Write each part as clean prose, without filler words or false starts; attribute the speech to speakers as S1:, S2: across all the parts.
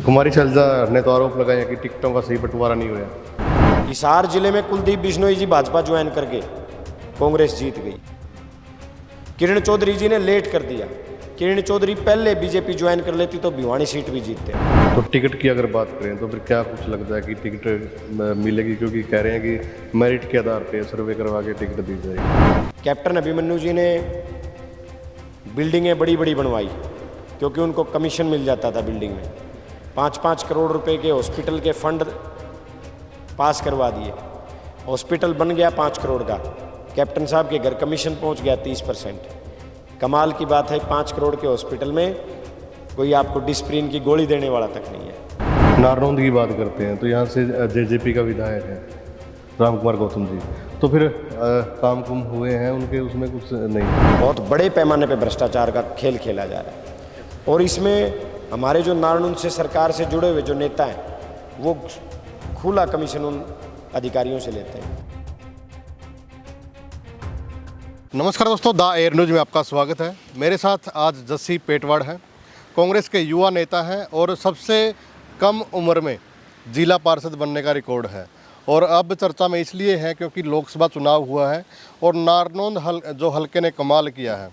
S1: कुमारी शैलजा ने तो आरोप लगाया कि टिकटों का सही बंटवारा नहीं हुआ।
S2: हिसार जिले में कुलदीप बिश्नोई जी भाजपा ज्वाइन करके कांग्रेस जीत गई। किरण चौधरी जी ने लेट कर दिया। किरण चौधरी पहले बीजेपी ज्वाइन कर लेती तो भिवानी सीट भी जीतते।
S1: तो टिकट की अगर बात करें तो फिर क्या कुछ लगता है कि टिकट मिलेगी, क्योंकि कह रहे हैं कि मेरिट के आधार पे सर्वे करवा के टिकट दी जाएगी।
S2: कैप्टन अभिमन्यु जी ने बिल्डिंगें बड़ी बड़ी बनवाई क्योंकि उनको कमीशन मिल जाता था बिल्डिंग में। 5-5 करोड़ रुपए के हॉस्पिटल के फंड पास करवा दिए। हॉस्पिटल बन गया 5 करोड़ का। कैप्टन साहब के घर कमीशन पहुंच गया 30%। कमाल की बात है, 5 करोड़ के हॉस्पिटल में कोई आपको डिस्प्रिन की गोली देने वाला तक नहीं है।
S1: नारनौंद की बात करते हैं तो यहाँ से जेजेपी का विधायक है राम कुमार गौतम जी, तो फिर काम कुम हुए हैं उनके, उसमें कुछ नहीं।
S2: बहुत बड़े पैमाने पे भ्रष्टाचार का खेल खेला जा रहा है और इसमें हमारे जो नारनौंद से सरकार से जुड़े हुए जो नेता हैं वो खुला कमीशन उन अधिकारियों से लेते हैं।
S1: नमस्कार दोस्तों, द एयर न्यूज़ में आपका स्वागत है। मेरे साथ आज जस्सी पेटवाड़ हैं, कांग्रेस के युवा नेता हैं और सबसे कम उम्र में जिला पार्षद बनने का रिकॉर्ड है। और अब चर्चा में इसलिए है क्योंकि लोकसभा चुनाव हुआ है और नारनौंद जो हलके ने कमाल किया है,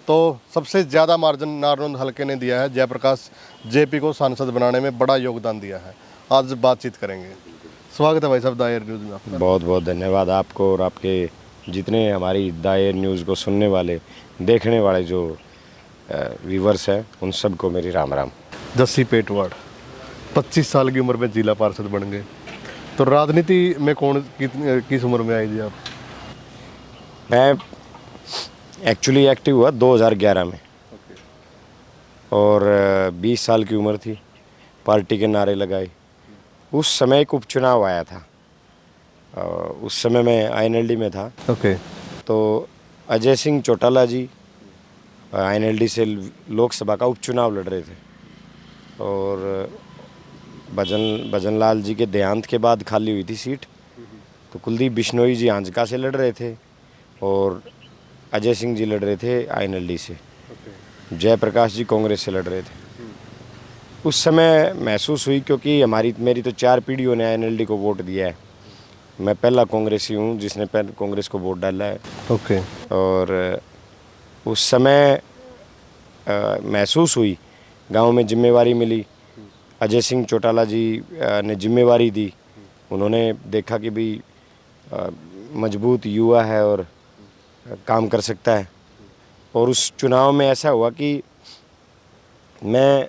S1: तो सबसे ज़्यादा मार्जिन नारनौंद हलके ने दिया है। जयप्रकाश जेपी को सांसद बनाने में बड़ा योगदान दिया है। आज बातचीत करेंगे। स्वागत है भाई साहब द एयर न्यूज़ में आपका।
S2: बहुत बहुत धन्यवाद आपको और आपके जितने हमारी द एयर न्यूज़ को सुनने वाले देखने वाले जो व्यूवर्स हैं उन सबको मेरी राम राम।
S1: जस्सी पेटवाड़ 25 साल की उम्र में जिला पार्षद बन गए, तो राजनीति में किस उम्र में आई थी आप?
S2: मैं एक्चुअली एक्टिव हुआ 2011 में और 20 साल की उम्र थी। पार्टी के नारे लगाए। उस समय एक उपचुनाव आया था। उस समय मैं आईएनएलडी में था। तो अजय सिंह चौटाला जी आईएनएलडी से लोकसभा का उपचुनाव लड़ रहे थे और भजन लाल जी के देहांत के बाद खाली हुई थी सीट। तो कुलदीप बिश्नोई जी आंजका से लड़ रहे थे और अजय सिंह जी लड़ रहे थे आईएनएलडी से। जयप्रकाश जी कांग्रेस से लड़ रहे थे। उस समय महसूस हुई, क्योंकि मेरी तो 4 पीढ़ियों ने आईएनएलडी को वोट दिया है। मैं पहला कांग्रेसी हूँ जिसने पहले कांग्रेस को वोट डाला है। और उस समय महसूस हुई, गांव में जिम्मेवारी मिली। अजय सिंह चौटाला जी ने जिम्मेवारी दी। उन्होंने देखा कि भाई मजबूत युवा है और काम कर सकता है। और उस चुनाव में ऐसा हुआ कि मैं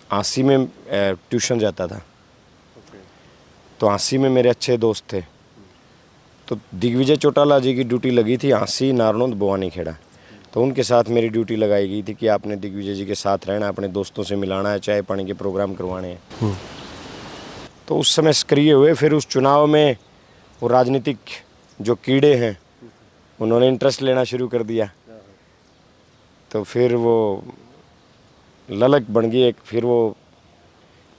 S2: 80 में ट्यूशन जाता था। तो 80 में मेरे अच्छे दोस्त थे। तो दिग्विजय चौटाला जी की ड्यूटी लगी थी 80 नारनौंद बोवानी खेड़ा। तो उनके साथ मेरी ड्यूटी लगाई गई थी कि आपने दिग्विजय जी के साथ रहना, अपने दोस्तों से मिलाना है, चाय पानी के प्रोग्राम करवाने हैं। तो उस समय सक्रिय हुए। फिर उस चुनाव में वो राजनीतिक जो कीड़े हैं उन्होंने इंटरेस्ट लेना शुरू कर दिया। तो फिर वो ललक बन गई एक। फिर वो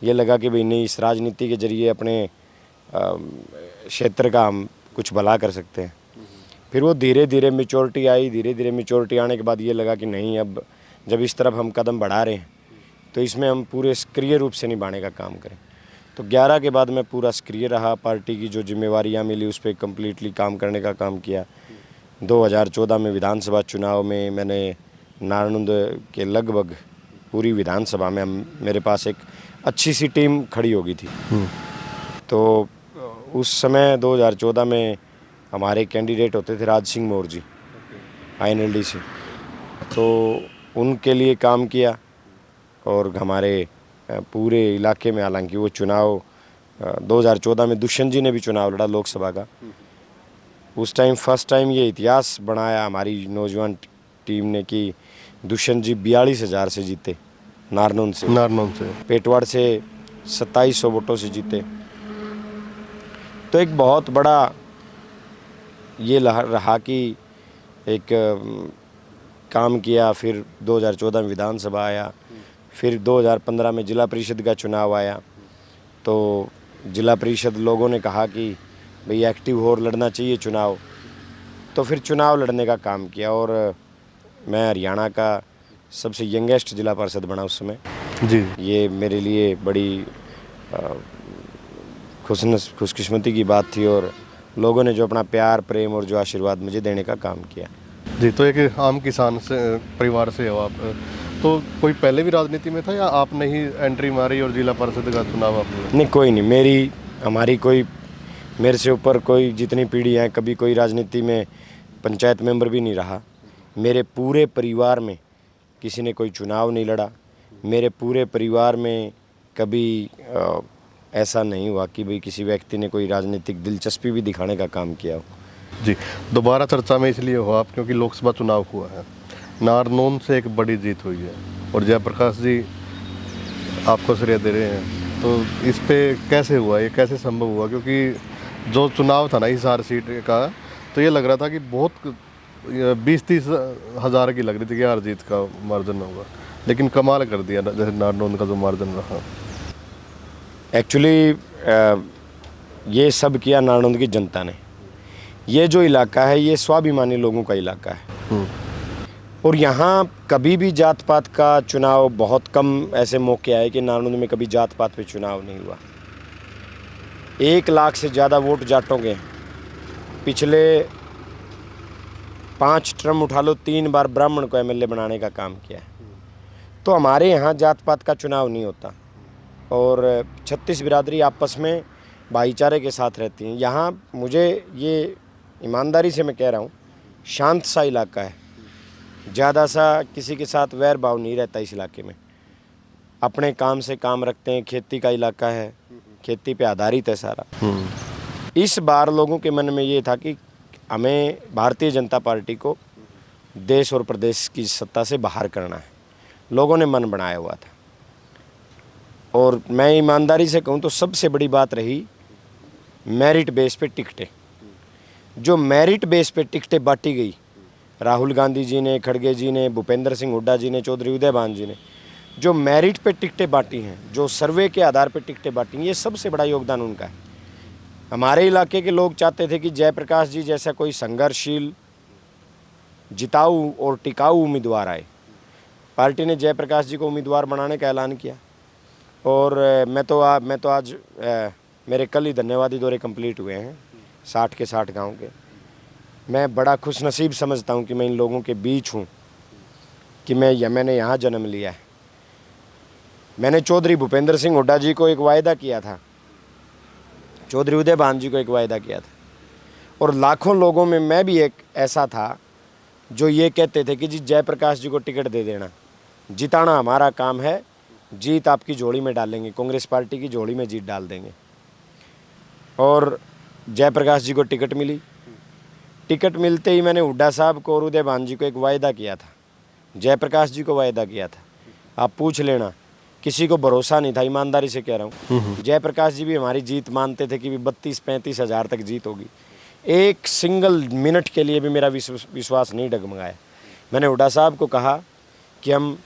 S2: ये लगा कि भाई नहीं, इस राजनीति के जरिए अपने क्षेत्र का हम कुछ भला कर सकते हैं। फिर वो धीरे धीरे मैच्योरिटी आई। धीरे धीरे मैच्योरिटी आने के बाद ये लगा कि नहीं, अब जब इस तरफ हम कदम बढ़ा रहे हैं तो इसमें हम पूरे सक्रिय रूप से निभाने का काम करें। तो 11 के बाद मैं पूरा सक्रिय रहा। पार्टी की जो जिम्मेवारियाँ मिली उस पर कम्प्लीटली काम करने का काम किया। 2014 में विधानसभा चुनाव में मैंने नारनौंद के लगभग पूरी विधानसभा में मेरे पास एक अच्छी सी टीम खड़ी हो गई थी। तो उस समय 2014 में हमारे कैंडिडेट होते थे राज सिंह मोर जी आईएनएलडी से। तो उनके लिए काम किया और हमारे पूरे इलाके में, हालांकि वो चुनाव 2014 में दुष्यंत जी ने भी चुनाव लड़ा लोकसभा का। उस टाइम फर्स्ट टाइम ये इतिहास बनाया हमारी नौजवान टीम ने कि दुष्यंत जी 42,000 से जीते नारनौंद से। पेटवाड़ से 2700 वोटों से जीते। तो एक बहुत बड़ा ये रहा कि एक काम किया। फिर 2014 में विधानसभा आया। फिर 2015 में जिला परिषद का चुनाव आया। तो जिला परिषद लोगों ने कहा कि भाई एक्टिव हो और लड़ना चाहिए चुनाव। तो फिर चुनाव लड़ने का काम किया और मैं हरियाणा का सबसे यंगेस्ट जिला पार्षद बना उस समय।
S1: जी।
S2: ये मेरे लिए बड़ी अ, खुशकिस्मती की बात थी, और लोगों ने जो अपना प्यार, प्रेम और जो आशीर्वाद मुझे देने का काम किया।
S1: जी, तो एक आम किसान से परिवार से हो आप। तो कोई पहले भी राजनीति में था या आपने ही एंट्री मारी और जिला परिषद का चुनाव आपने?
S2: नहीं, कोई नहीं, हमारी कोई मेरे से ऊपर कोई जितनी पीढ़ी है, कभी कोई राजनीति में पंचायत मेंबर भी नहीं रहा। मेरे पूरे परिवार में किसी ने कोई चुनाव नहीं लड़ा। मेरे पूरे परिवार में कभी ऐसा नहीं हुआ कि भाई किसी व्यक्ति ने कोई राजनीतिक दिलचस्पी भी दिखाने का काम किया हो।
S1: जी, दोबारा चर्चा में इसलिए हो आप क्योंकि लोकसभा चुनाव हुआ है। नारनौल से एक बड़ी जीत हुई है और जयप्रकाश जी आपको श्रेय दे रहे हैं। तो इस पे कैसे हुआ, ये कैसे संभव हुआ? क्योंकि जो चुनाव था ना हिसार सीट का, तो ये लग रहा था कि बहुत 20-30 हज़ार की लग रही थी कि हार जीत का मार्जिन होगा, लेकिन कमाल कर दिया जैसे नारनौल का जो मार्जिन रहा।
S2: एक्चुअली ये सब किया नारनौल की जनता ने। ये जो इलाका है, ये स्वाभिमानी लोगों का इलाका है, और यहाँ कभी भी जात पात का चुनाव, बहुत कम ऐसे मौके आए कि नारनौल में कभी जात पात पे चुनाव नहीं हुआ। 1 लाख से ज़्यादा वोट जाटों के। पिछले 5 टर्म उठा लो, 3 बार ब्राह्मण को एमएलए बनाने का काम किया है। तो हमारे यहाँ जात पात का चुनाव नहीं होता, और 36 बिरादरी आपस में भाईचारे के साथ रहती हैं। यहाँ मुझे ये ईमानदारी से मैं कह रहा हूँ, शांत सा इलाका है, ज़्यादा सा किसी के साथ वैर भाव नहीं रहता इस इलाके में। अपने काम से काम रखते हैं, खेती का इलाका है, खेती पे आधारित है सारा। इस बार लोगों के मन में ये था कि हमें भारतीय जनता पार्टी को देश और प्रदेश की सत्ता से बाहर करना है। लोगों ने मन बनाया हुआ था, और मैं ईमानदारी से कहूँ तो सबसे बड़ी बात रही मेरिट बेस पे टिकटें। जो मेरिट बेस पे टिकटें बांटी गई, राहुल गांधी जी ने, खड़गे जी ने, भूपेंद्र सिंह हुड्डा जी ने, चौधरी उदयभान जी ने जो मेरिट पे टिकटें बांटी हैं, जो सर्वे के आधार पे टिकटें बांटी हैं, ये सबसे बड़ा योगदान उनका है। हमारे इलाके के लोग चाहते थे कि जयप्रकाश जी जैसा कोई संघर्षशील, जिताऊ और टिकाऊ उम्मीदवार आए। पार्टी ने जयप्रकाश जी को उम्मीदवार बनाने का ऐलान किया, और मैं तो आज मेरे कल ही धन्यवादी दौरे कंप्लीट हुए हैं 60 के 60 गांव के। मैं बड़ा खुशनसीब समझता हूं कि मैं इन लोगों के बीच हूं, कि मैंने यहाँ जन्म लिया है। मैंने चौधरी भूपेंद्र सिंह हुड्डा जी को एक वायदा किया था, चौधरी उदयभान जी को एक वायदा किया था, और लाखों लोगों में मैं भी एक ऐसा था जो ये कहते थे कि जी जयप्रकाश जी को टिकट दे देना, जिताना हमारा काम है, जीत आपकी झोली में डालेंगे, कांग्रेस पार्टी की झोली में जीत डाल देंगे। और जयप्रकाश जी को टिकट मिली। टिकट मिलते ही मैंने हुड्डा साहब को और उदयभान जी को एक वायदा किया था, जयप्रकाश जी को वायदा किया था। आप पूछ लेना, किसी को भरोसा नहीं था, ईमानदारी से कह रहा हूँ। जयप्रकाश जी भी हमारी जीत मानते थे कि 32-35 हज़ार तक जीत होगी। एक सिंगल मिनट के लिए भी मेरा विश्वास नहीं डगमगाया। मैंने हुड्डा साहब को कहा कि हम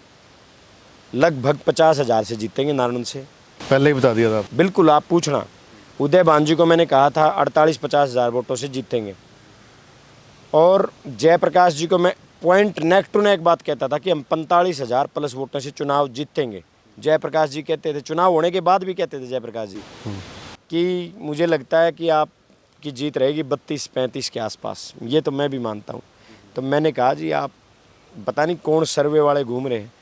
S2: लगभग 50 हज़ार से जीतेंगे नारनौल से।
S1: पहले ही बता दिया था।
S2: बिल्कुल, आप पूछना। उदयभान जी को मैंने कहा था 48-50 हज़ार वोटों से जीतेंगे, और जयप्रकाश जी को मैं पॉइंट नेक टू नेक बात कहता था कि हम 45 हज़ार प्लस वोटों से चुनाव जीतेंगे। जयप्रकाश जी कहते थे, चुनाव होने के बाद भी कहते थे जयप्रकाश जी कि मुझे लगता है कि आपकी जीत रहेगी 32-35 के आसपास। ये तो मैं भी मानता हूँ। तो मैंने कहा जी आप पता नहीं कौन सर्वे वाले घूम रहे हैं।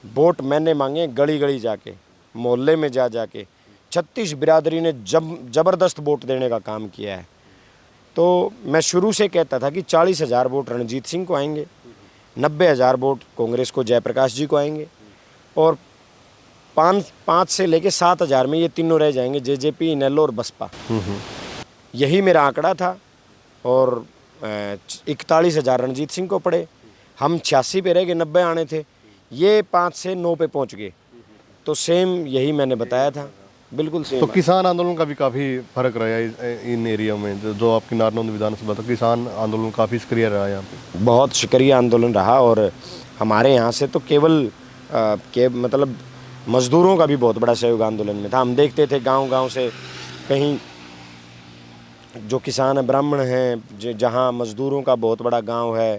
S2: वोट मैंने मांगे गली गली जाके, मोहल्ले में जाके। 36 बिरादरी ने ज़बरदस्त वोट देने का काम किया है। तो मैं शुरू से कहता था कि 40 हज़ार वोट रणजीत सिंह को आएंगे, 90 हज़ार वोट कांग्रेस को जयप्रकाश जी को आएंगे, और 5 से लेके 7 हज़ार में ये तीनों रह जाएंगे, जेजेपी, इनेलो और बसपा। यही मेरा आंकड़ा था, और 41 हज़ार रणजीत सिंह को पड़े। हम 86 पे रह गए, 90 आने थे, ये 5 से 9 पे पहुंच गए। तो सेम यही मैंने बताया था, बिल्कुल सेम।
S1: तो किसान आंदोलन का भी काफ़ी फर्क रहा है इन एरिया में, जो आपकी नारनौल विधानसभा, तो किसान आंदोलन काफ़ी सक्रिय रहा है यहाँ पे।
S2: बहुत सक्रिय आंदोलन रहा, और हमारे यहाँ से तो केवल मतलब मज़दूरों का भी बहुत बड़ा सहयोग आंदोलन में था। हम देखते थे गांव-गांव से, कहीं जो किसान है, ब्राह्मण हैं, जहाँ मज़दूरों का बहुत बड़ा गांव है,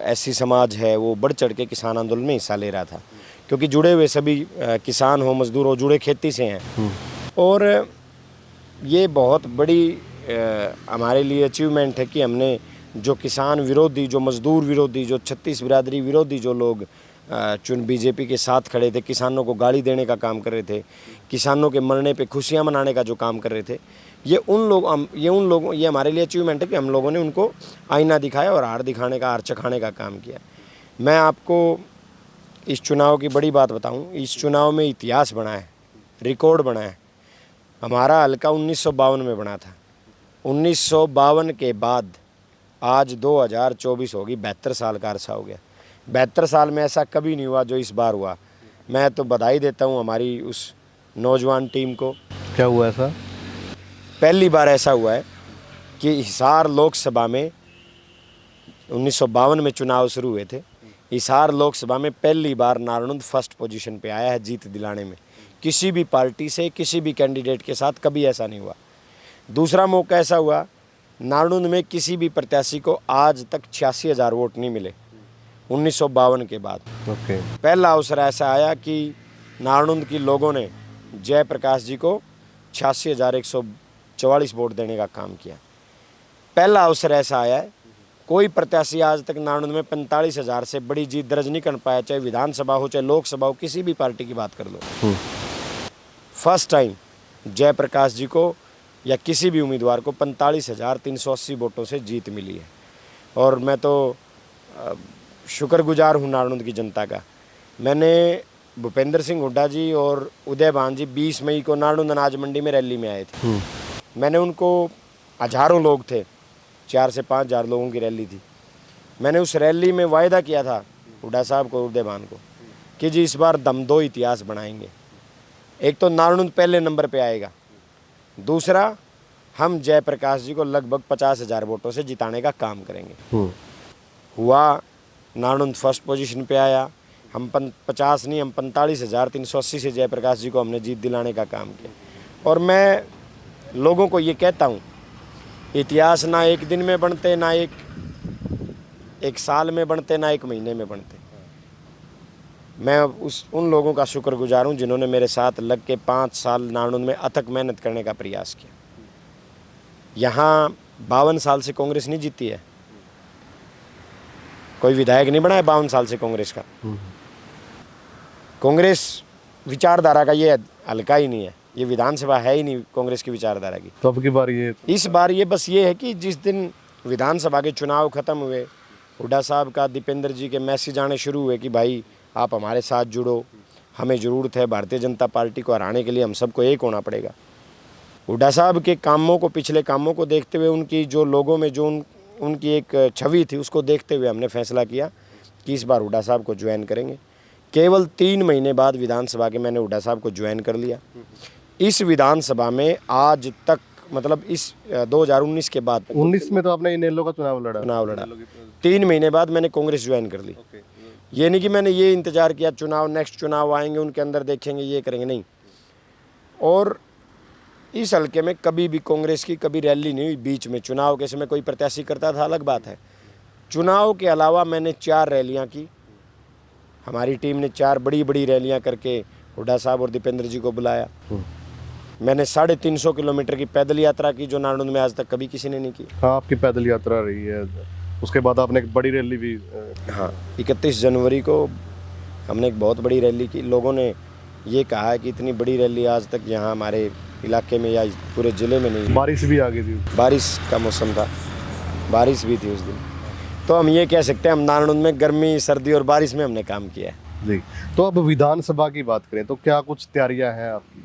S2: एससी समाज है, वो बढ़ चढ़ के किसान आंदोलन में हिस्सा ले रहा था, क्योंकि जुड़े हुए सभी किसान हो, मजदूर हो, जुड़े खेती से हैं। और ये बहुत बड़ी हमारे लिए अचीवमेंट है कि हमने जो किसान विरोधी, जो मजदूर विरोधी, जो छत्तीस बिरादरी विरोधी जो लोग बीजेपी के साथ खड़े थे, किसानों को गाली देने का काम कर रहे थे, किसानों के मरने पे खुशियां मनाने का जो काम कर रहे थे, ये हमारे लिए अचीवमेंट है कि हम लोगों ने उनको आईना दिखाया और हार दिखाने का, हार चखाने का काम किया। मैं आपको इस चुनाव की बड़ी बात बताऊं, इस चुनाव में इतिहास बना है, रिकॉर्ड बना है। हमारा हल्का 1952 में बना था। 1952 के बाद आज 2024 होगी, 72 साल का अरसा हो गया। 72 साल में ऐसा कभी नहीं हुआ जो इस बार हुआ। मैं तो बधाई देता हूँ हमारी उस नौजवान टीम को।
S1: क्या हुआ ऐसा?
S2: पहली बार ऐसा हुआ है कि हिसार लोकसभा में 1952 में चुनाव शुरू हुए थे। हिसार लोकसभा में पहली बार नारायण फर्स्ट पोजीशन पे आया है जीत दिलाने में। किसी भी पार्टी से, किसी भी कैंडिडेट के साथ कभी ऐसा नहीं हुआ। दूसरा मौका ऐसा हुआ, नारायण में किसी भी प्रत्याशी को आज तक 86,000 वोट नहीं मिले 1952 के बाद। पहला अवसर ऐसा आया कि नारायण की लोगों ने जयप्रकाश जी को 86,144 वोट देने का काम किया। पहला अवसर ऐसा आया है, कोई प्रत्याशी आज तक नारायण में 45,000 से बड़ी जीत दर्ज नहीं कर पाया, चाहे विधानसभा हो, चाहे लोकसभा हो, किसी भी पार्टी की बात कर लो। फर्स्ट टाइम जयप्रकाश जी को या किसी भी उम्मीदवार को 45,380 वोटों से जीत मिली है। और मैं तो शुक्रगुजार हूँ नारायण की जनता का। मैंने भूपेंद्र सिंह हुड्डा जी और उदय भान जी 20 मई को नारायण अनाज मंडी में रैली में आए थे। मैंने उनको, हजारों लोग थे, 4 से 5 हज़ार लोगों की रैली थी। मैंने उस रैली में वायदा किया था हुड्डा साहब को, उदय भान को, कि जी इस बार दम दो इतिहास बनाएंगे। एक तो नारायण पहले नंबर पे आएगा, दूसरा हम जयप्रकाश जी को लगभग 50,000 वोटों से जिताने का काम करेंगे। हुआ, नारायण फर्स्ट पोजीशन पे आया। हम 50 नहीं, हम 45,380 से जयप्रकाश जी को हमने जीत दिलाने का काम किया। और मैं लोगों को ये कहता हूँ, इतिहास ना एक दिन में बनते, ना एक साल में बनते, ना एक महीने में बनते। मैं उन लोगों का शुक्रगुजार हूँ जिन्होंने मेरे साथ लग के 5 साल नारायण में अथक मेहनत करने का प्रयास किया। यहाँ 52 साल से कांग्रेस नहीं जीती है, कोई विधायक नहीं बना है 52 साल से कांग्रेस का। कांग्रेस विचारधारा का ये हल्का ही नहीं है, ये विधानसभा है ही नहीं कांग्रेस की विचारधारा की।
S1: तो अब की बार
S2: इस बार ये बस ये है कि जिस दिन विधानसभा के चुनाव खत्म हुए, हुड्डा साहब का, दीपेंद्र जी के मैसेज आने शुरू हुए कि भाई आप हमारे साथ जुड़ो, हमें ज़रूरत है, भारतीय जनता पार्टी को हराने के लिए हम सबको एक होना पड़ेगा। हुड्डा साहब के कामों को, पिछले कामों को देखते हुए, उनकी जो लोगों में जो उनकी एक छवि थी, उसको देखते हुए हमने फैसला किया कि इस बार हुड्डा साहब को ज्वाइन करेंगे। केवल 3 महीने बाद विधानसभा के मैंने हुड्डा साहब को ज्वाइन कर लिया। इस विधानसभा में आज तक, मतलब इस 2019 के बाद,
S1: 19 में तो आपने इनेलो का चुनाव लड़ा।
S2: 3 महीने बाद मैंने कांग्रेस ज्वाइन कर ली। ये नहीं कि मैंने ये इंतज़ार किया नेक्स्ट चुनाव आएंगे उनके अंदर देखेंगे, ये करेंगे, नहीं। और इस हल्के में कभी भी कांग्रेस की कभी रैली नहीं हुई बीच में। चुनाव के समय कोई प्रत्याशी करता था, अलग बात है। चुनाव के अलावा मैंने 4 रैलियां की। हमारी टीम ने 4 बड़ी बड़ी रैलियां करके हुड्डा साहब और दीपेंद्र जी को बुलाया। मैंने 350 किलोमीटर की पैदल यात्रा की, जो नारायण में आज तक कभी किसी ने नहीं की।
S1: हाँ, आपकी पैदल यात्रा रही है। उसके बाद आपने एक बड़ी रैली भी।
S2: हाँ, 31 जनवरी को हमने एक बहुत बड़ी रैली की। लोगों ने ये कहा है कि इतनी बड़ी रैली आज तक यहाँ हमारे इलाके में या पूरे ज़िले में नहीं।
S1: बारिश भी आ गई थी,
S2: बारिश का मौसम था, बारिश भी थी उस दिन। तो हम ये कह सकते हैं हम नारायण में गर्मी, सर्दी और बारिश में हमने काम किया है
S1: जी। तो अब विधानसभा की बात करें तो क्या कुछ तैयारियां हैं आपकी?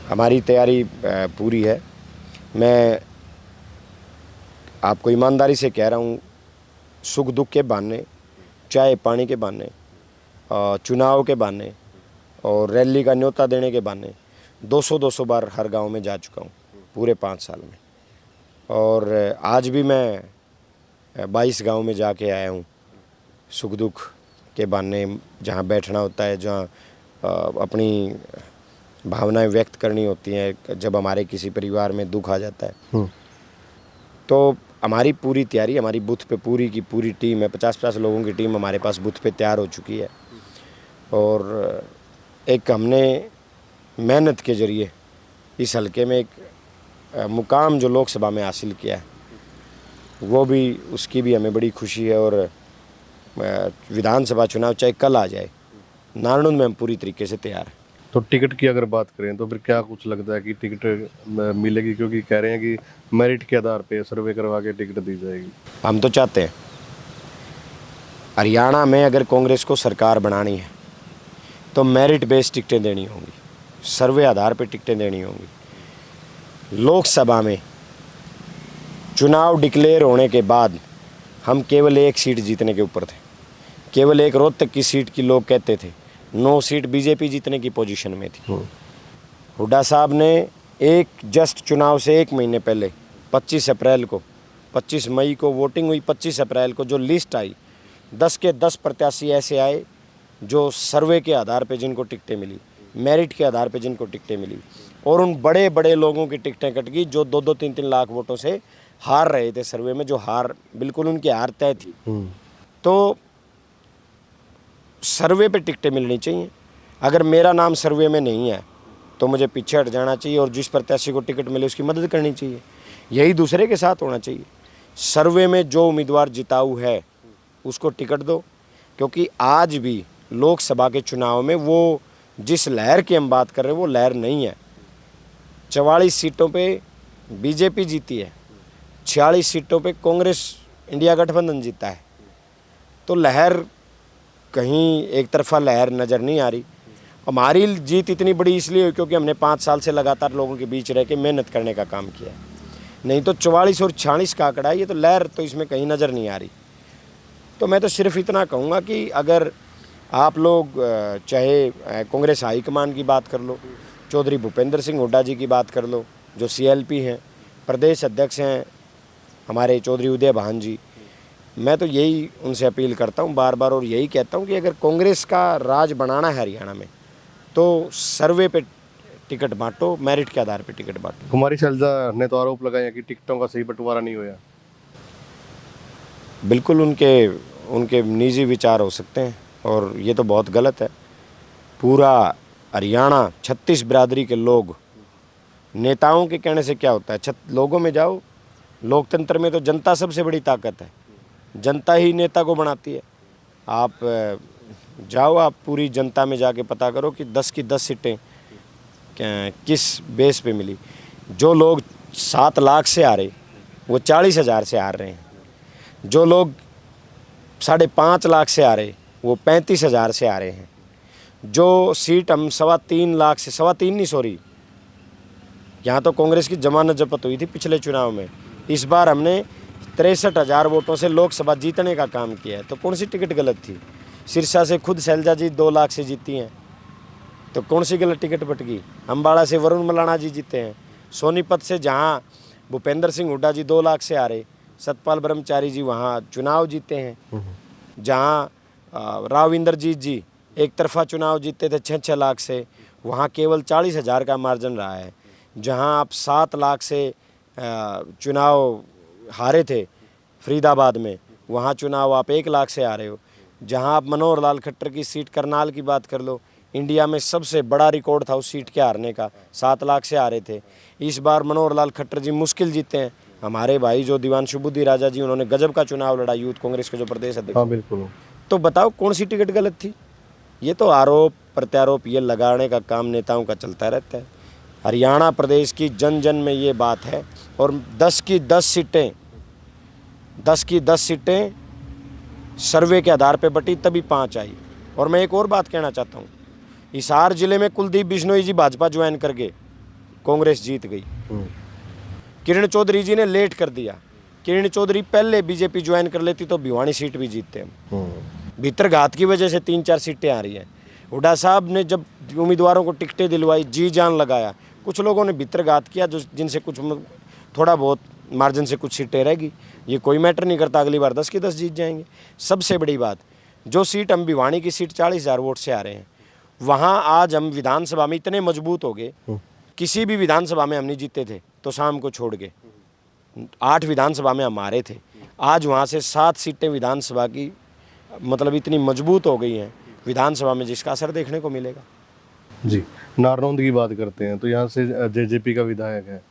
S2: हमारी तैयारी पूरी है। मैं आपको ईमानदारी से कह रहा हूँ, सुख दुख के बहाने, चाय पानी के बहाने, चुनाव के बहाने और रैली का न्योता देने के बहाने 200 बार हर गांव में जा चुका हूँ पूरे 5 साल में। और आज भी मैं 22 गांव में जाके आया हूँ, सुख दुख के बहाने, जहाँ बैठना होता है, जहाँ अपनी भावनाएं व्यक्त करनी होती हैं जब हमारे किसी परिवार में दुख आ जाता है। तो हमारी पूरी तैयारी, हमारी बूथ पे पूरी की पूरी टीम है, 50-50 लोगों की टीम हमारे पास बूथ पे तैयार हो चुकी है। और एक हमने मेहनत के ज़रिए इस हलके में एक मुकाम जो लोकसभा में हासिल किया है, वो भी उसकी भी हमें बड़ी खुशी है। और विधानसभा चुनाव चाहे कल आ जाए, नारनौंद में हम पूरी तरीके से तैयार हैं।
S1: तो टिकट की अगर बात करें तो फिर क्या कुछ लगता है कि टिकट मिलेगी, क्योंकि कह रहे हैं कि मेरिट के आधार पे सर्वे करवा के टिकट दी जाएगी।
S2: हम तो चाहते हैं हरियाणा में अगर कांग्रेस को सरकार बनानी है तो मेरिट बेस्ड टिकटें देनी होंगी, सर्वे आधार पे टिकटें देनी होंगी। लोकसभा में चुनाव डिक्लेयर होने के बाद हम केवल एक सीट जीतने के ऊपर थे, केवल एक रोहतक की सीट की लोग कहते थे, 9 सीट बीजेपी जीतने की पोजीशन में थी। हुड्डा साहब ने एक जस्ट चुनाव से 1 महीने पहले 25 मई को वोटिंग हुई, 25 अप्रैल को जो लिस्ट आई, 10 के 10 प्रत्याशी ऐसे आए जो सर्वे के आधार पे जिनको टिकटें मिली, मेरिट के आधार पे जिनको टिकटें मिली, और उन बड़े बड़े लोगों की टिकटें कट गई जो 2-2, 3-3 लाख वोटों से हार रहे थे सर्वे में, जो हार बिल्कुल उनकी हार तय थी। तो सर्वे पे टिकटें मिलनी चाहिए। अगर मेरा नाम सर्वे में नहीं है तो मुझे पीछे हट जाना चाहिए और जिस प्रत्याशी को टिकट मिले उसकी मदद करनी चाहिए। यही दूसरे के साथ होना चाहिए। सर्वे में जो उम्मीदवार जिताऊ है उसको टिकट दो, क्योंकि आज भी लोकसभा के चुनाव में वो जिस लहर की हम बात कर रहे हैं वो लहर नहीं है। 44 सीटों पे बीजेपी जीती है, 46 सीटों पे कांग्रेस इंडिया गठबंधन जीता है। तो लहर कहीं एक तरफा लहर नज़र नहीं आ रही। हमारी जीत इतनी बड़ी इसलिए हुई क्योंकि हमने 5 साल से लगातार लोगों के बीच रह के मेहनत करने का काम किया है। नहीं तो 44 और 46 का आंकड़ा, ये तो लहर तो इसमें कहीं नज़र नहीं आ रही। तो मैं तो सिर्फ इतना कहूँगा कि अगर आप लोग चाहे कांग्रेस हाईकमान की बात कर लो, चौधरी भूपेंद्र सिंह हुड्डा जी की बात कर लो जो CLP हैं, प्रदेश अध्यक्ष हैं हमारे चौधरी उदय भान जी, मैं तो यही उनसे अपील करता हूँ बार बार, और यही कहता हूँ कि अगर कांग्रेस का राज बनाना है हरियाणा में तो सर्वे पे टिकट बांटो, मेरिट के आधार पे टिकट बांटो।
S1: कुमारी शैलजा ने तो आरोप लगाया कि टिकटों का सही बंटवारा नहीं हुआ।
S2: बिल्कुल उनके निजी विचार हो सकते हैं और ये तो बहुत गलत है। पूरा हरियाणा 36 बिरादरी के लोग, नेताओं के कहने से क्या होता है, लोगों में जाओ। लोकतंत्र में तो जनता सबसे बड़ी ताकत है, जनता ही नेता को बनाती है। आप जाओ, आप पूरी जनता में जाके पता करो कि 10 की 10 सीटें किस बेस पे मिली। जो लोग 7 लाख से आ रहे वो 40,000 से हार रहे हैं, जो लोग 5.5 लाख से आ रहे वो 35,000 से आ रहे हैं। जो सीट हम 3.25 लाख से 3.25 नहीं, सॉरी, यहाँ तो कांग्रेस की जमानत जब्त हुई थी पिछले चुनाव में। इस बार हमने 63,000 वोटों से लोकसभा जीतने का काम किया है। तो कौन सी टिकट गलत थी? सिरसा से खुद शैलजा जी 2 लाख से जीती हैं, तो कौन सी गलत टिकट बट गई? अम्बाड़ा से वरुण मलाना जी जीते हैं। सोनीपत से जहाँ भूपेंद्र सिंह हुड्डा जी 2 लाख से आ रहे, सतपाल ब्रह्मचारी जी वहाँ चुनाव जीते हैं। जहाँ राव इंद्रजीत जी एक तरफा चुनाव जीते थे 6-6 लाख से, वहाँ केवल 40,000 का मार्जिन रहा है। जहाँ आप 7 लाख से चुनाव हारे थे फरीदाबाद में, वहाँ चुनाव आप 1 लाख से आ रहे हो। जहाँ आप मनोहर लाल खट्टर की सीट करनाल की बात कर लो, इंडिया में सबसे बड़ा रिकॉर्ड था उस सीट के हारने का, 7 लाख से हारे थे। इस बार मनोहर लाल खट्टर जी मुश्किल जीते हैं। हमारे भाई जो दीवानशु बुद्धि राजा जी, उन्होंने गजब का चुनाव लड़ा, यूथ कांग्रेस के जो प्रदेश अध्यक्ष।
S1: हाँ बिल्कुल।
S2: तो बताओ कौन सी टिकट गलत थी? ये तो आरोप प्रत्यारोप ये लगाने का काम नेताओं का चलता रहता है। हरियाणा प्रदेश की जन जन में ये बात है। और 10 की 10 सीटें सर्वे के आधार पे बटी, तभी 5 आई। और मैं एक और बात कहना चाहता हूँ, हिसार जिले में कुलदीप बिश्नोई जी भाजपा ज्वाइन करके कांग्रेस जीत गई। किरण चौधरी जी ने लेट कर दिया। किरण चौधरी पहले बीजेपी ज्वाइन कर लेती तो भिवानी सीट भी जीतते हम। भीतर घात की वजह से 3-4 सीटें आ रही हैं। हुड्डा साहब ने जब उम्मीदवारों को टिकटें दिलवाई, जी जान लगाया। कुछ लोगों ने भीतर घात किया, जो जिनसे कुछ थोड़ा बहुत मार्जिन से कुछ सीटें रहेगी। ये कोई मैटर नहीं करता, अगली बार 10 की 10 जीत जाएंगे। सबसे बड़ी बात, जो सीट हम भिवानी की सीट 40,000 वोट से आ रहे हैं, वहाँ आज हम विधानसभा में इतने मजबूत हो गए। किसी भी विधानसभा में हम नहीं जीते थे तो शाम को छोड़ के 8 विधानसभा में हम हारे थे। आज वहाँ से 7 सीटें विधानसभा की मतलब इतनी मजबूत हो गई हैं। विधानसभा में जिसका असर देखने को मिलेगा।
S1: जी, नारनौंद की बात करते हैं तो यहाँ से जेजेपी का विधायक है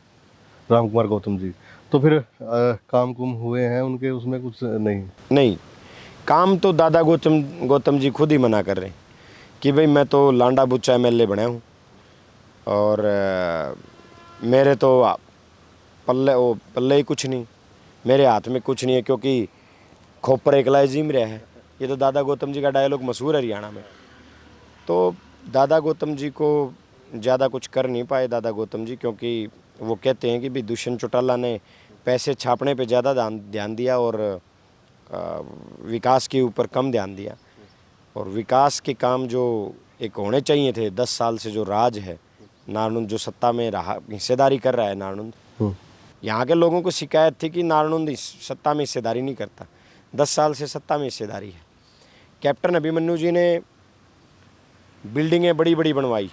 S1: राम कुमार गौतम जी, तो फिर काम कुम हुए हैं उनके, उसमें कुछ नहीं?
S2: नहीं, काम तो दादा गौतम जी खुद ही मना कर रहे हैं कि भाई मैं तो लांडा बुच्चा एमएलए बना हूँ और मेरे तो पल्ले ही कुछ नहीं, मेरे हाथ में कुछ नहीं है, क्योंकि खोपर एकला जिम रहा है। ये तो दादा गौतम जी का डायलॉग मशहूर है हरियाणा में। तो दादा गौतम जी को ज़्यादा कुछ कर नहीं पाए दादा गौतम जी, क्योंकि वो कहते हैं कि भी दुष्यंत चौटाला ने पैसे छापने पे ज़्यादा ध्यान दिया और विकास के ऊपर कम ध्यान दिया। और विकास के काम जो एक होने चाहिए थे, 10 साल से जो राज है नारनौंद, जो सत्ता में रहा, हिस्सेदारी कर रहा है नारनौंद। यहाँ के लोगों को शिकायत थी कि नारनौंद सत्ता में हिस्सेदारी नहीं करता, 10 साल से सत्ता में हिस्सेदारी है। कैप्टन अभिमन्यु जी ने बिल्डिंगें बड़ी बड़ी बनवाई,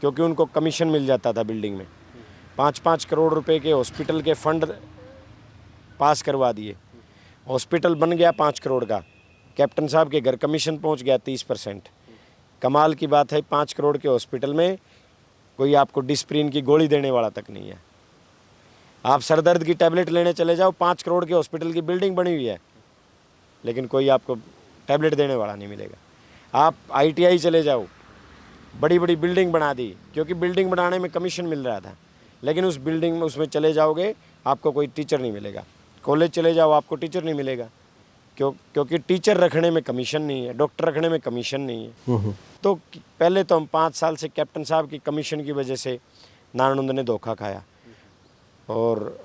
S2: क्योंकि उनको कमीशन मिल जाता था बिल्डिंग में। 5-5 करोड़ रुपए के हॉस्पिटल के फंड पास करवा दिए, हॉस्पिटल बन गया 5 करोड़ का, कैप्टन साहब के घर कमीशन पहुंच गया 30%। कमाल की बात है, 5 करोड़ के हॉस्पिटल में कोई आपको डिस्प्रिन की गोली देने वाला तक नहीं है। आप सर दर्द की टैबलेट लेने चले जाओ, 5 करोड़ के हॉस्पिटल की बिल्डिंग बनी हुई है, लेकिन कोई आपको टैबलेट देने वाला नहीं मिलेगा। आप ITI चले जाओ, बड़ी बड़ी बिल्डिंग बना दी, क्योंकि बिल्डिंग बनाने में कमीशन मिल रहा था, लेकिन उस बिल्डिंग में उसमें चले जाओगे आपको कोई टीचर नहीं मिलेगा। कॉलेज चले जाओ, आपको टीचर नहीं मिलेगा, क्योंकि टीचर रखने में कमीशन नहीं है, डॉक्टर रखने में कमीशन नहीं है। तो पहले तो हम 5 साल से कैप्टन साहब की कमीशन की वजह से नारनौंद ने धोखा खाया। और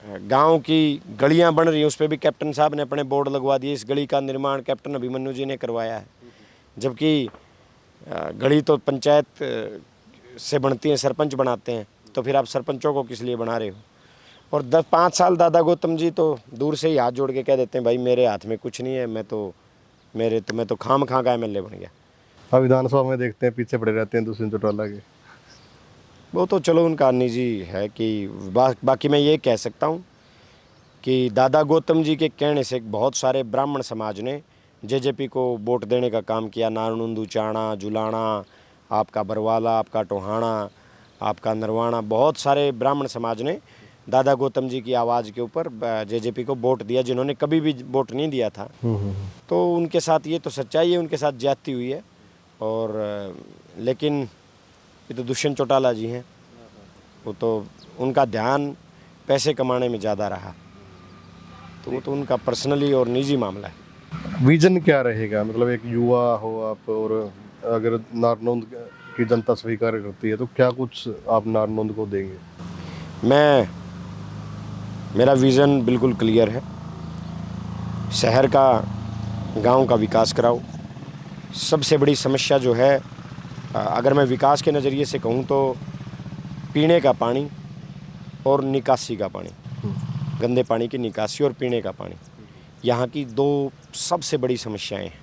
S2: गांव की गलियां बन रही हैं, उस पर भी कैप्टन साहब ने अपने बोर्ड लगवा दिए, इस गली का निर्माण कैप्टन अभिमन्यु जी ने करवाया है, जबकि गली तो पंचायत से बनती है, सरपंच बनाते हैं, तो फिर आप सरपंचों को किस लिए बना रहे हो। और 10-5 साल दादा गौतम जी तो दूर से ही हाथ जोड़ के कह देते हैं भाई मेरे हाथ में कुछ नहीं है, मैं तो खाम खा का MLA बन गया।
S1: हाँ, विधानसभा में देखते हैं पीछे पड़े रहते हैं दुष्यंत चौटाला के।
S2: वो तो चलो उनका निजी है कि बाकी मैं ये कह सकता हूँ कि दादा गौतम जी के कहने से बहुत सारे ब्राह्मण समाज ने जेजेपी को वोट देने का काम किया। नारनौंद, उचाणा, जुलाना, आपका बरवाला, आपका टोहाना, आपका नरवाना, बहुत सारे ब्राह्मण समाज ने दादा गौतम जी की आवाज़ के ऊपर जेजेपी को वोट दिया, जिन्होंने कभी भी वोट नहीं दिया था। तो उनके साथ ये तो सच्चाई है, उनके साथ ज्यादती हुई है। और लेकिन ये तो दुष्यंत चौटाला जी हैं, वो तो उनका ध्यान पैसे कमाने में ज़्यादा रहा, तो वो तो उनका पर्सनली और निजी मामला है।
S1: विजन क्या रहेगा, मतलब एक युवा हो आप, और अगर नारनौंद की जनता स्वीकार करती है तो क्या कुछ आप नारनौंद को देंगे?
S2: मेरा विज़न बिल्कुल क्लियर है। शहर का, गांव का विकास कराओ। सबसे बड़ी समस्या जो है, अगर मैं विकास के नज़रिए से कहूँ तो पीने का पानी और निकासी का पानी, गंदे पानी की निकासी और पीने का पानी, यहाँ की 2 सबसे बड़ी समस्याएं हैं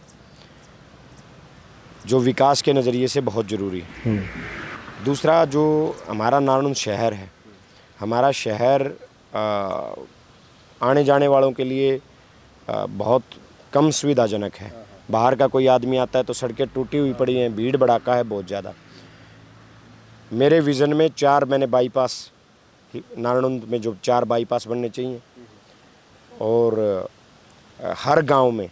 S2: जो विकास के नज़रिए से बहुत ज़रूरी है। दूसरा, जो हमारा नारनौंद शहर है, हमारा शहर आने जाने वालों के लिए बहुत कम सुविधाजनक है। बाहर का कोई आदमी आता है तो सड़कें टूटी हुई पड़ी हैं, भीड़ भड़ाका है बहुत ज़्यादा। मेरे विज़न में 4 मैंने बाईपास, नारनौंद में जो 4 बाईपास बनने चाहिए, और हर गांव में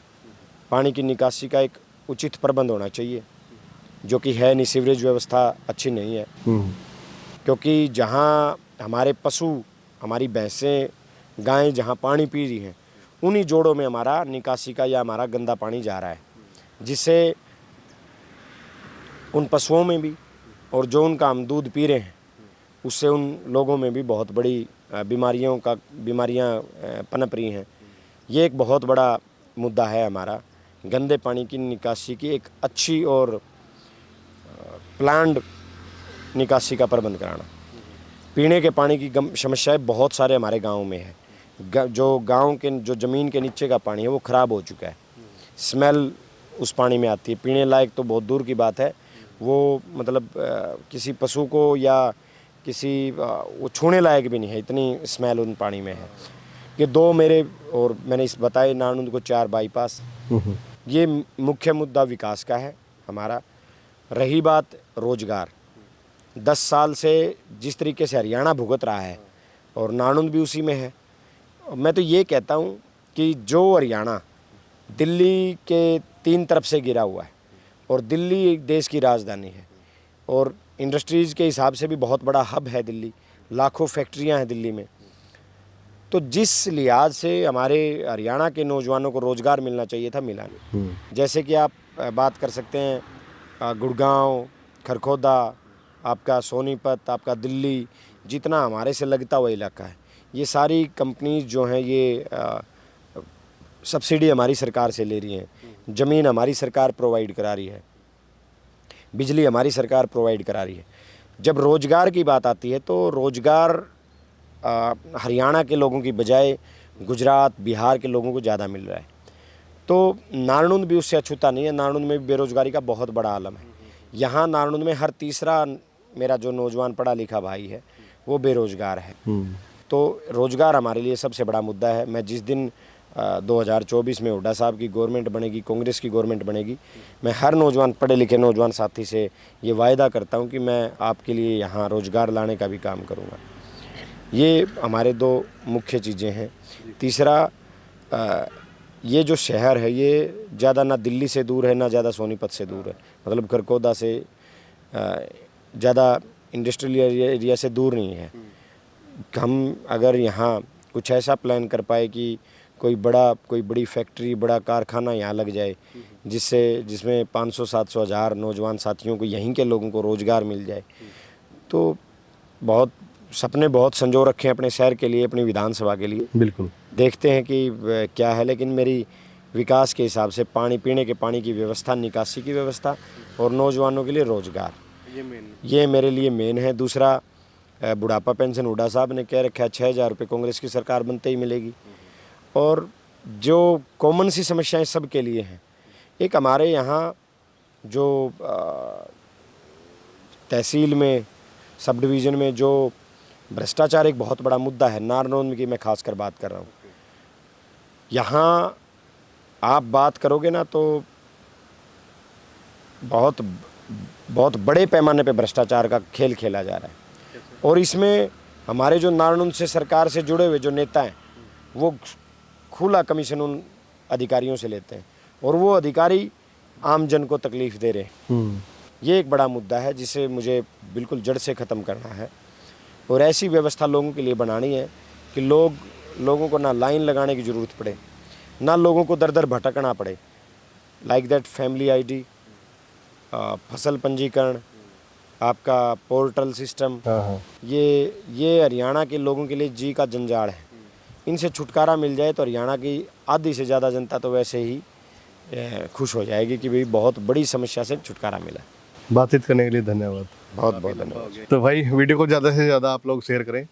S2: पानी की निकासी का एक उचित प्रबंध होना चाहिए, जो कि है नहीं। सीवरेज व्यवस्था अच्छी नहीं है, क्योंकि जहां हमारे पशु, हमारी भैंसें, गायें जहां पानी पी रही हैं, उन्हीं जोड़ों में हमारा निकासी का या हमारा गंदा पानी जा रहा है, जिससे उन पशुओं में भी और जो उनका हम दूध पी रहे हैं उससे उन लोगों में भी बहुत बड़ी बीमारियां पनप रही हैं। ये एक बहुत बड़ा मुद्दा है हमारा, गंदे पानी की निकासी की एक अच्छी और प्लान्ड निकासी का प्रबंध कराना। पीने के पानी की समस्याएं बहुत सारे हमारे गांव में है। जो गांव के, जो ज़मीन के नीचे का पानी है वो ख़राब हो चुका है, स्मेल उस पानी में आती है, पीने लायक तो बहुत दूर की बात है। वो मतलब किसी पशु को या किसी वो छूने लायक भी नहीं है, इतनी स्मेल उन पानी में है। ये 2 मेरे, और मैंने इस बताए नारनौंद को 4 बाईपास, ये मुख्य मुद्दा विकास का है। हमारा। रही बात रोजगार, 10 साल से जिस तरीके से हरियाणा भुगत रहा है और नानुंद भी उसी में है। मैं तो ये कहता हूँ कि जो हरियाणा दिल्ली के 3 तरफ से घिरा हुआ है और दिल्ली एक देश की राजधानी है और इंडस्ट्रीज़ के हिसाब से भी बहुत बड़ा हब है दिल्ली, लाखों फैक्ट्रियाँ हैं दिल्ली में। तो जिस लिहाज से हमारे हरियाणा के नौजवानों को रोज़गार मिलना चाहिए था, मिला नहीं। जैसे कि आप बात कर सकते हैं गुड़गांव, खरखोदा, आपका सोनीपत, आपका दिल्ली, जितना हमारे से लगता हुआ इलाका है, ये सारी कंपनीज जो हैं ये सब्सिडी हमारी सरकार से ले रही हैं, ज़मीन हमारी सरकार प्रोवाइड करा रही है, बिजली हमारी सरकार प्रोवाइड करा रही है। जब रोज़गार की बात आती है तो रोज़गार हरियाणा के लोगों की बजाय गुजरात, बिहार के लोगों को ज़्यादा मिल रहा है। तो नारनौंद भी उससे अछूता नहीं है। नारनौंद में भी बेरोज़गारी का बहुत बड़ा आलम है। यहाँ नारनौंद में हर तीसरा मेरा जो नौजवान पढ़ा लिखा भाई है वो बेरोज़गार है। तो रोज़गार हमारे लिए सबसे बड़ा मुद्दा है। मैं जिस दिन 2024 में हुड्डा साहब की गवर्नमेंट बनेगी, कांग्रेस की गवर्नमेंट बनेगी, मैं हर नौजवान, पढ़े लिखे नौजवान साथी से ये वायदा करता हूँ कि मैं आपके लिए यहाँ रोज़गार लाने का भी काम करूँगा। ये हमारे 2 मुख्य चीज़ें हैं। तीसरा, ये जो शहर है ये ज़्यादा ना दिल्ली से दूर है ना ज़्यादा सोनीपत से दूर है, मतलब खरखोदा से ज़्यादा इंडस्ट्रियल एरिया से दूर नहीं है। हम अगर यहाँ कुछ ऐसा प्लान कर पाए कि कोई बड़ी फैक्ट्री, बड़ा कारखाना यहाँ लग जाए, जिसमें 500-700 हज़ार नौजवान साथियों को, यहीं के लोगों को रोज़गार मिल जाए, तो सपने बहुत संजो रखे हैं अपने शहर के लिए, अपनी विधानसभा के लिए।
S1: बिल्कुल
S2: देखते हैं कि क्या है, लेकिन मेरी विकास के हिसाब से पीने के पानी की व्यवस्था, निकासी की व्यवस्था और नौजवानों के लिए रोज़गार, ये मेरे लिए मेन है। दूसरा, बुढ़ापा पेंशन हुड्डा साहब ने कह रखा है 6,000 रुपये कांग्रेस की सरकार बनते ही मिलेगी। और जो कॉमन सी समस्याएं सबके लिए हैं, एक हमारे यहाँ जो तहसील में, सब डिवीज़न में जो भ्रष्टाचार एक बहुत बड़ा मुद्दा है, नारनौंद की मैं खासकर बात कर रहा हूँ। यहाँ आप बात करोगे ना तो बहुत बड़े पैमाने पे भ्रष्टाचार का खेल खेला जा रहा है। और इसमें हमारे जो नारनौंद से सरकार से जुड़े हुए जो नेता हैं वो खुला कमीशन उन अधिकारियों से लेते हैं और वो अधिकारी आम जन को तकलीफ़ दे रहे हैं। ये एक बड़ा मुद्दा है जिसे मुझे बिल्कुल जड़ से ख़त्म करना है और ऐसी व्यवस्था लोगों के लिए बनानी है कि लोगों को ना लाइन लगाने की ज़रूरत पड़े, ना लोगों को दर दर भटकना पड़े। लाइक दैट फैमिली आईडी, फसल पंजीकरण, आपका पोर्टल सिस्टम, ये हरियाणा के लोगों के लिए जी का जंजाल है। इनसे छुटकारा मिल जाए तो हरियाणा की आधी से ज़्यादा जनता तो वैसे ही खुश हो जाएगी कि भाई बहुत बड़ी समस्या से छुटकारा मिला।
S1: बातचीत करने के लिए धन्यवाद।
S2: बहुत बहुत धन्यवाद।
S1: तो भाई वीडियो को ज़्यादा से ज़्यादा आप लोग शेयर करें,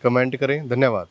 S1: कमेंट करें। धन्यवाद।